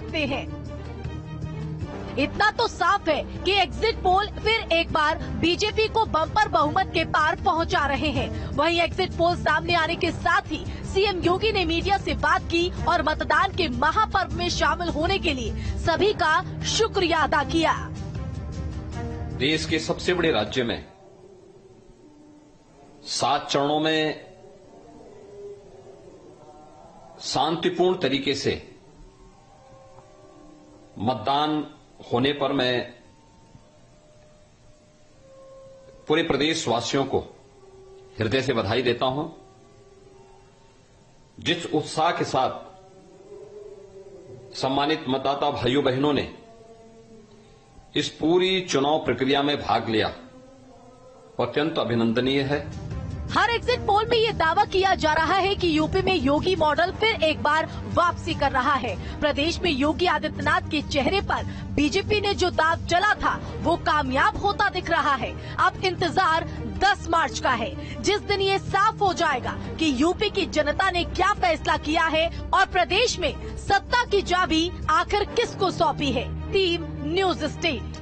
सकते हैं। इतना तो साफ है कि एग्जिट पोल फिर एक बार बीजेपी को बम्पर बहुमत के पार पहुंचा रहे हैं। वहीं एग्जिट पोल सामने आने के साथ ही सीएम योगी ने मीडिया से बात की और मतदान के महापर्व में शामिल होने के लिए सभी का शुक्रिया अदा किया। देश के सबसे बड़े राज्य में 7 चरणों में शांतिपूर्ण तरीके से मतदान होने पर मैं पूरे प्रदेशवासियों को हृदय से बधाई देता हूं। जिस उत्साह के साथ सम्मानित मतदाता भाइयों बहनों ने इस पूरी चुनाव प्रक्रिया में भाग लिया, वो अत्यंत अभिनंदनीय है। हर एग्जिट पोल में ये दावा किया जा रहा है कि यूपी में योगी मॉडल फिर एक बार वापसी कर रहा है। प्रदेश में योगी आदित्यनाथ के चेहरे पर बीजेपी ने जो दांव चला था वो कामयाब होता दिख रहा है। अब इंतजार 10 मार्च का है, जिस दिन ये साफ हो जाएगा कि यूपी की जनता ने क्या फैसला किया है और प्रदेश में सत्ता की चाबी आखिर किसको सौंपी है। Team news state.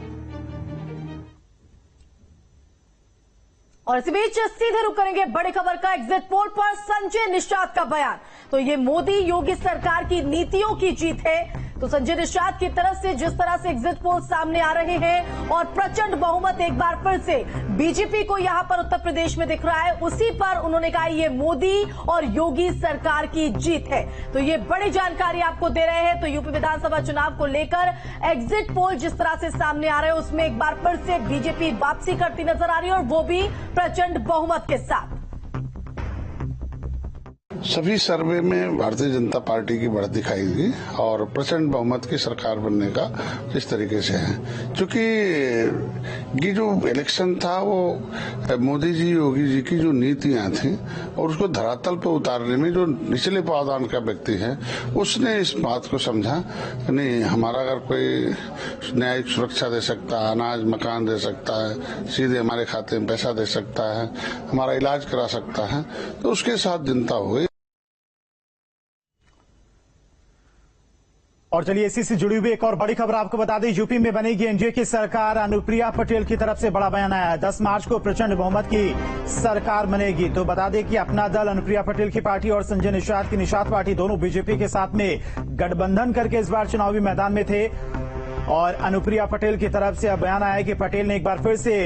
और इसी बीच सीधे रुक करेंगे बड़ी खबर का एग्जिट पोल पर संजय निषाद का बयान। तो ये मोदी योगी सरकार की नीतियों की जीत है। तो संजय निषाद की तरफ से जिस तरह से एग्जिट पोल सामने आ रहे हैं और प्रचंड बहुमत एक बार फिर से बीजेपी को यहां पर उत्तर प्रदेश में दिख रहा है, उसी पर उन्होंने कहा ये मोदी और योगी सरकार की जीत है। तो ये बड़ी जानकारी आपको दे रहे हैं। तो यूपी विधानसभा चुनाव को लेकर एग्जिट पोल जिस तरह से सामने आ रहे हैं उसमें एक बार फिर से बीजेपी वापसी करती नजर आ रही है और वो भी प्रचंड बहुमत के साथ। सभी सर्वे में भारतीय जनता पार्टी की बढ़त दिखाई दी और प्रचंड बहुमत की सरकार बनने का जिस तरीके से है, क्योंकि ये जो इलेक्शन था वो मोदी जी योगी जी की जो नीतियां थी और उसको धरातल पर उतारने में जो निचले पावदान का व्यक्ति है उसने इस बात को समझा, नहीं हमारा अगर कोई न्यायिक सुरक्षा दे सकता है, अनाज मकान दे सकता है, सीधे हमारे खाते में पैसा दे सकता है, हमारा इलाज करा सकता है, तो उसके साथ जनता हुई। और चलिए इसी से जुड़ी हुई एक और बड़ी खबर आपको बता दें, यूपी में बनेगी एनडीए की सरकार। अनुप्रिया पटेल की तरफ से बड़ा बयान आया है। 10 मार्च को प्रचंड बहुमत की सरकार बनेगी। तो बता दें कि अपना दल, अनुप्रिया पटेल की पार्टी और संजय निषाद की निषाद पार्टी दोनों बीजेपी के साथ में गठबंधन करके इस बार चुनावी मैदान में थे। और अनुप्रिया पटेल की तरफ से अब बयान आया कि पटेल ने एक बार फिर से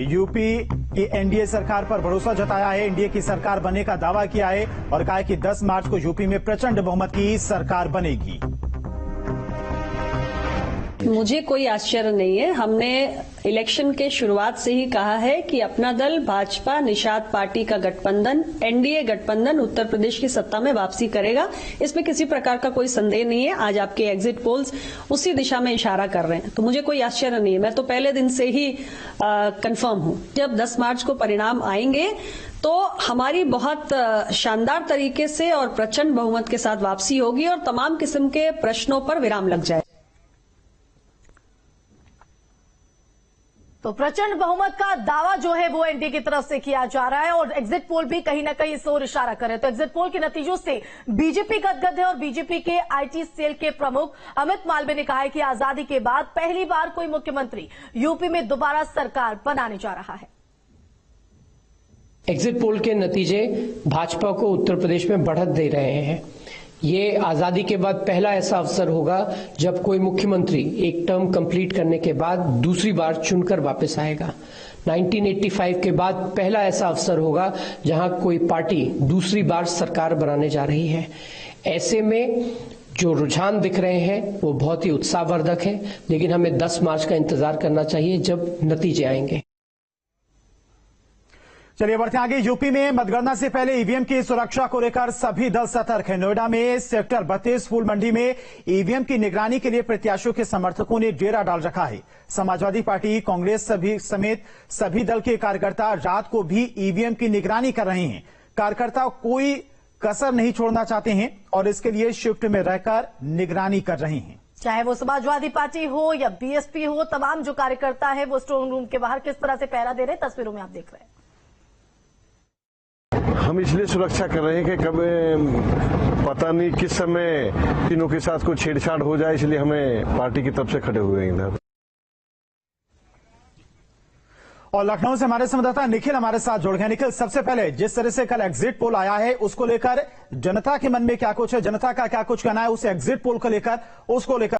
यूपी की एनडीए सरकार पर भरोसा जताया है, एनडीए की सरकार बनने का दावा किया है और कहा है कि 10 मार्च को यूपी में प्रचंड बहुमत की सरकार बनेगी। मुझे कोई आश्चर्य नहीं है। हमने इलेक्शन के शुरुआत से ही कहा है कि अपना दल भाजपा निषाद पार्टी का गठबंधन, एनडीए गठबंधन उत्तर प्रदेश की सत्ता में वापसी करेगा। इसमें किसी प्रकार का कोई संदेह नहीं है। आज आपके एग्जिट पोल्स उसी दिशा में इशारा कर रहे हैं, तो मुझे कोई आश्चर्य नहीं है। मैं तो पहले दिन से ही कंफर्म हूं। जब 10 मार्च को परिणाम आएंगे तो हमारी बहुत शानदार तरीके से और प्रचंड बहुमत के साथ वापसी होगी और तमाम किस्म के प्रश्नों पर विराम लग जाएगा। तो प्रचंड बहुमत का दावा जो है वो एनडीए की तरफ से किया जा रहा है और एग्जिट पोल भी कहीं ना कहीं इस ओर इशारा कर रहे हैं। तो एग्जिट पोल के नतीजों से बीजेपी गदगद है और बीजेपी के आईटी सेल के प्रमुख अमित मालवीय ने कहा है कि आजादी के बाद पहली बार कोई मुख्यमंत्री यूपी में दोबारा सरकार बनाने जा रहा है। एग्जिट पोल के नतीजे भाजपा को उत्तर प्रदेश में बढ़त दे रहे हैं। ये आजादी के बाद पहला ऐसा अवसर होगा जब कोई मुख्यमंत्री एक टर्म कंप्लीट करने के बाद दूसरी बार चुनकर वापस आएगा। 1985 के बाद पहला ऐसा अवसर होगा जहां कोई पार्टी दूसरी बार सरकार बनाने जा रही है। ऐसे में जो रुझान दिख रहे हैं वो बहुत ही उत्साहवर्धक है, लेकिन हमें 10 मार्च का इंतजार करना चाहिए जब नतीजे आएंगे। चलिए बढ़ते आगे। यूपी में मतगणना से पहले ईवीएम की सुरक्षा को लेकर सभी दल सतर्क हैं। नोएडा में सेक्टर 32 फूल मंडी में ईवीएम की निगरानी के लिए प्रत्याशियों के समर्थकों ने डेरा डाल रखा है। समाजवादी पार्टी, कांग्रेस समेत सभी दल के कार्यकर्ता रात को भी ईवीएम की निगरानी कर रहे हैं। कार्यकर्ता कोई कसर नहीं छोड़ना चाहते हैं और इसके लिए शिफ्ट में रहकर निगरानी कर रहे हैं। चाहे वो समाजवादी पार्टी हो या बीएसपी हो, तमाम जो कार्यकर्ता है वो स्ट्रांग रूम के बाहर किस तरह से पहरा दे रहे हैं, तस्वीरों में आप देख रहे हैं। हम इसलिए सुरक्षा कर रहे हैं कि कभी पता नहीं किस समय तीनों के साथ कोई छेड़छाड़ हो जाए, इसलिए हमें पार्टी की तरफ से खड़े हुए हैं इधर। और लखनऊ से हमारे संवाददाता निखिल हमारे साथ जुड़ गए। निखिल, सबसे पहले जिस तरह से कल एग्जिट पोल आया है उसको लेकर जनता के मन में क्या कुछ है, जनता का क्या कुछ कहना है उस एग्जिट पोल को लेकर, उसको लेकर